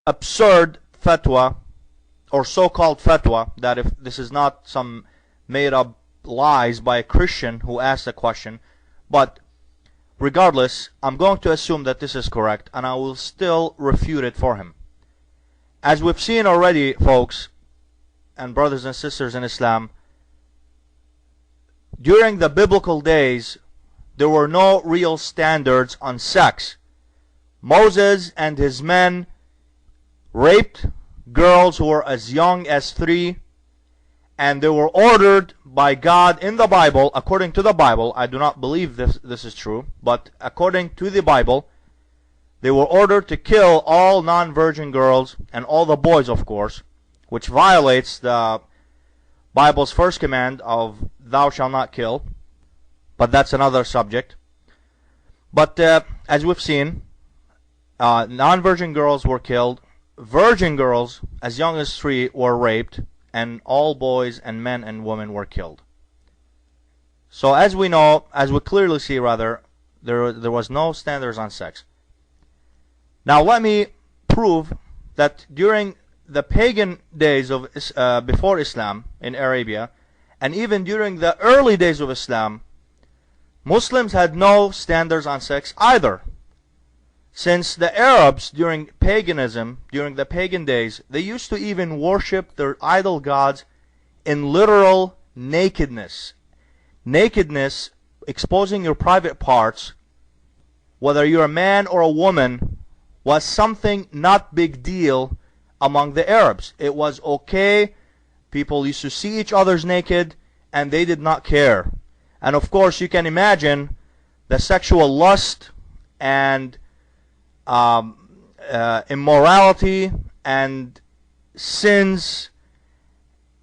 absurd fatwa, or so-called fatwa, that if this is not some made-up lies by a Christian who asked the question, but regardless, I'm going to assume that this is correct, and I will still refute it for him. As we've seen already, folks, and brothers and sisters in Islam, during the biblical days, there were no real standards on sex. Moses and his men raped girls who were as young as 3, and they were ordered by God in the Bible, according to the Bible. I do not believe this is true, but according to the Bible, they were ordered to kill all non-virgin girls and all the boys, of course, which violates the Bible's first command of thou shalt not kill. But that's another subject. But as we've seen, non-virgin girls were killed, virgin girls as young as 3 were raped, and all boys and men and women were killed. So as we know, as we clearly see rather, there was no standards on sex. Now let me prove that during the pagan days of before Islam in Arabia, and even during the early days of Islam, Muslims had no standards on sex either. Since the Arabs during paganism, during the pagan days, they used to even worship their idol gods in literal nakedness. Nakedness, exposing your private parts, whether you're a man or a woman, was something not big deal among the Arabs. It was okay. People used to see each other's naked, and they did not care. And of course, you can imagine the sexual lust and immorality and sins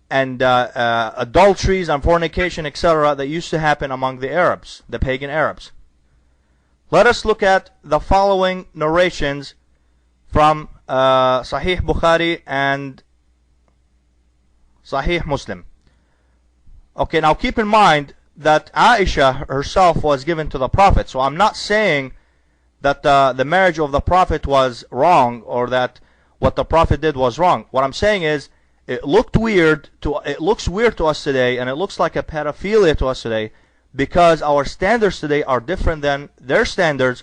and adulteries and fornication, etc., that used to happen among the Arabs, the pagan Arabs. Let us look at the following narrations from Sahih Bukhari and Sahih Muslim. Okay, now keep in mind that Aisha herself was given to the Prophet. So I'm not saying that the marriage of the Prophet was wrong, or that what the Prophet did was wrong. What I'm saying is, it looks weird to us today, and it looks like a pedophilia to us today, because our standards today are different than their standards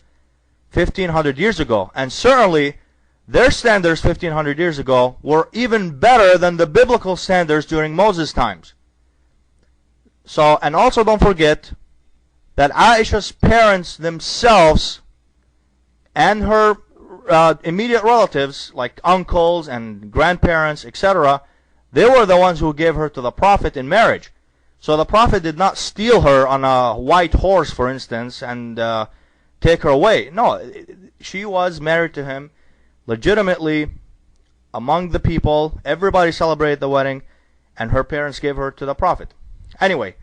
1500 years ago. And certainly their standards 1500 years ago were even better than the biblical standards during Moses' times. So, and also don't forget that Aisha's parents themselves and her immediate relatives, like uncles and grandparents, etc., they were the ones who gave her to the Prophet in marriage. So the Prophet did not steal her on a white horse, for instance, and take her away. No, she was married to him legitimately among the people. Everybody celebrated the wedding, and her parents gave her to the Prophet. Anyway,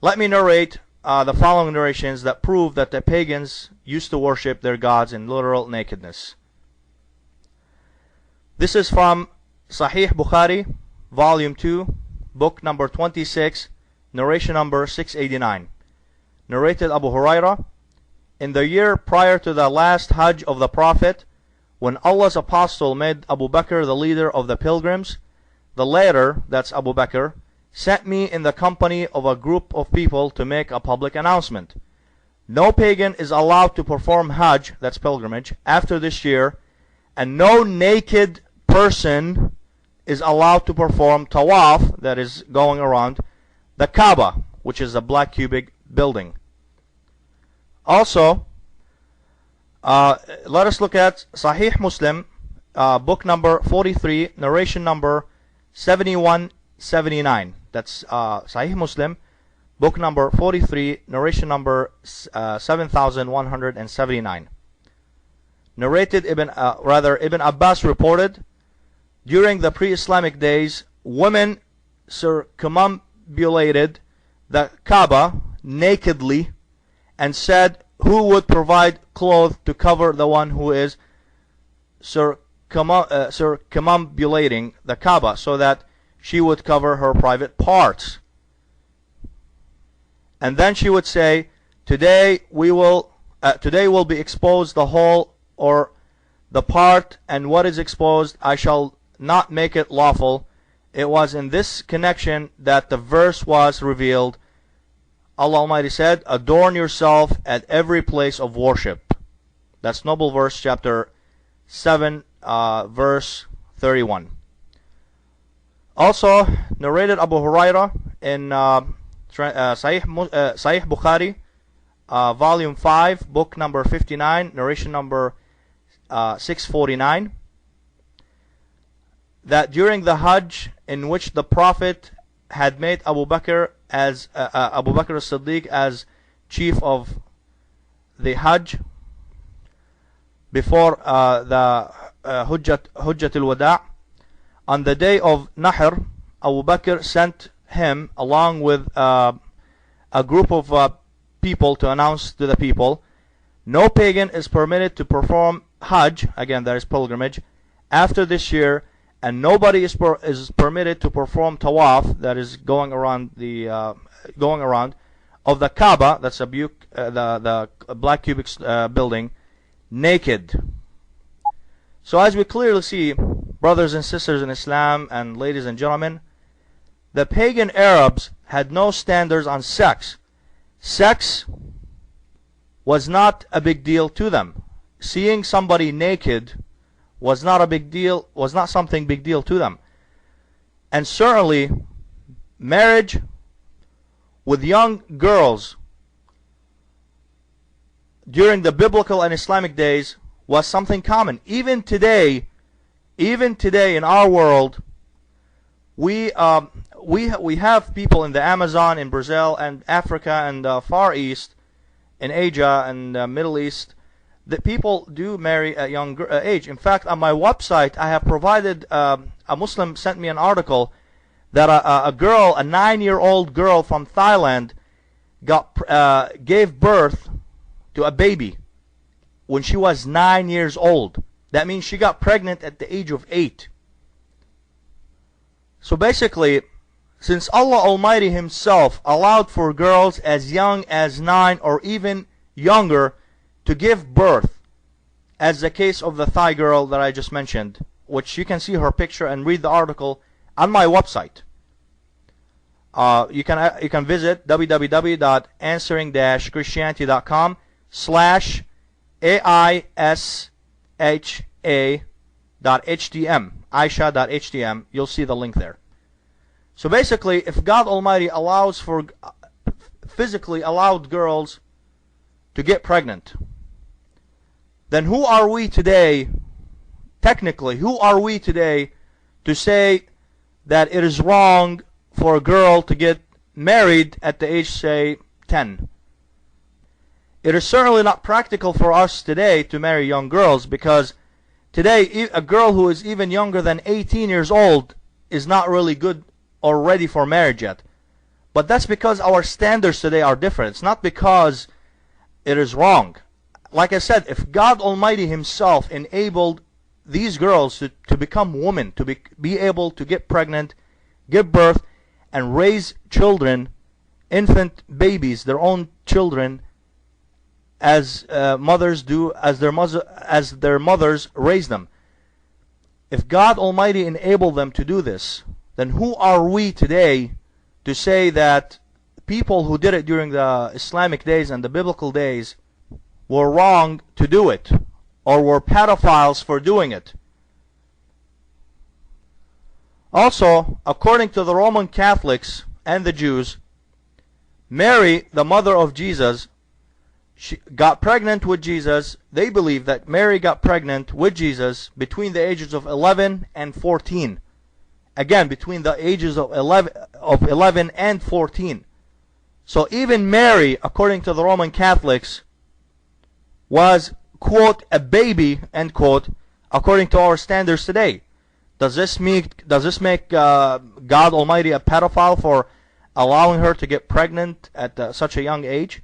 let me narrate the following narrations that prove that the pagans used to worship their gods in literal nakedness. This is from Sahih Bukhari, Volume 2, Book number 26, narration number 689. Narrated Abu Hurairah, in the year prior to the last Hajj of the Prophet, when Allah's Apostle made Abu Bakr the leader of the pilgrims, the latter, that's Abu Bakr, sent me in the company of a group of people to make a public announcement. No pagan is allowed to perform Hajj, that's pilgrimage, after this year, and no naked person is allowed to perform Tawaf, that is going around the Kaaba, which is a black cubic building. Also, let us look at Sahih Muslim, book number 43, narration number 7179. That's Sahih Muslim, book number 43, narration number 7179. Narrated Ibn Abbas reported, during the pre-Islamic days, women circumambulated the Kaaba nakedly and said, who would provide clothes to cover the one who is circumambulating the Kaaba, so that she would cover her private parts. And then she would say, today will be exposed the whole, or the part and what is exposed, I shall not make it lawful. It was in this connection that the verse was revealed. Allah Almighty said, adorn yourself at every place of worship. That's Noble Verse chapter 7, verse 31. Also narrated Abu Huraira in Sahih Bukhari, volume 5, book number 59, narration number 649, that during the Hajj, in which the Prophet had made Abu Bakr as-Siddiq as chief of the Hajj before the Hujjat al-Wada', on the day of Nahr, Abu Bakr sent him along with a group of people to announce to the people, no pagan is permitted to perform Hajj, again that is pilgrimage, after this year, and nobody is permitted to perform Tawaf, that is going around of the Kaaba, that's the black cubic building, naked. So as we clearly see, brothers and sisters in Islam and ladies and gentlemen, the pagan Arabs had no standards on sex. Sex was not a big deal to them. Seeing somebody naked was not a big deal, was not something big deal to them. And certainly marriage with young girls during the biblical and Islamic days was something common. Even today in our world, we have people in the Amazon, in Brazil, and Africa, and Far East, in Asia, and Middle East, that people do marry at young age. In fact, on my website, I have provided, a Muslim sent me an article that a girl, a 9-year-old girl from Thailand, gave birth to a baby when she was 9 years old. That means she got pregnant at the age of 8. So basically, since Allah Almighty Himself allowed for girls as young as 9 or even younger to give birth, as the case of the Thai girl that I just mentioned, which you can see her picture and read the article on my website. You can visit www.answering-christianity.com/aisha.htm, aisha.htm. You'll see the link there. So basically, if God Almighty allows for physically allowed girls to get pregnant, then who are we today, technically, who are we today to say that it is wrong for a girl to get married at the age, say, 10? It is certainly not practical for us today to marry young girls, because today a girl who is even younger than 18 years old is not really good or ready for marriage yet. But that's because our standards today are different. It's not because it is wrong. Like I said, if God Almighty Himself enabled these girls to become women, to be able to get pregnant, give birth, and raise children, infant babies, their own children, as mothers do, as their mothers raise them. If God Almighty enabled them to do this, then who are we today to say that people who did it during the Islamic days and the biblical days were wrong to do it, or were pedophiles for doing it? Also, according to the Roman Catholics and the Jews, Mary, the mother of Jesus, she got pregnant with Jesus. They believe that Mary got pregnant with Jesus between the ages of 11 and 14. Again, between the ages of 11 and 14. So even Mary, according to the Roman Catholics, was, quote, a baby, end quote, according to our standards today. Does this make God Almighty a pedophile for allowing her to get pregnant at such a young age?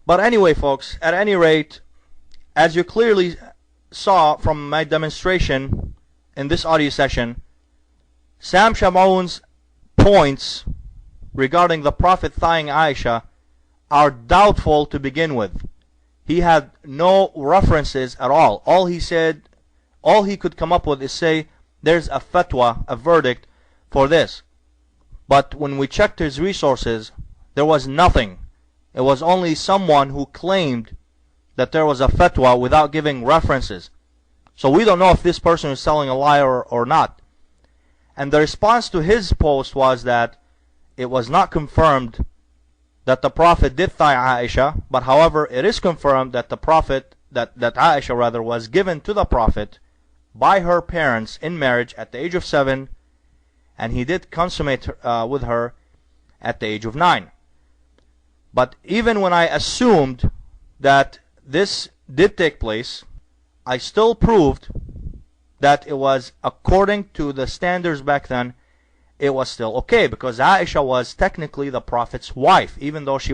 But anyway, folks, at any rate, as you clearly saw from my demonstration in this audio session, Sam Shamoun's points regarding the Prophet thawing Aisha are doubtful to begin with. he had no references at all. All he said, all he could come up with is say, there's a fatwa, a verdict for this. But when we checked his resources, there was nothing. It was only someone who claimed that there was a fatwa without giving references. So we don't know if this person is telling a lie or not. And the response to his post was that it was not confirmed that the Prophet did thigh Aisha, but however, it is confirmed that the Prophet, that Aisha rather, was given to the Prophet by her parents in marriage at the age of 7, and he did consummate with her at the age of 9. But even when I assumed that this did take place, I still proved that it was according to the standards back then, it was still okay, because Aisha was technically the Prophet's wife, even though she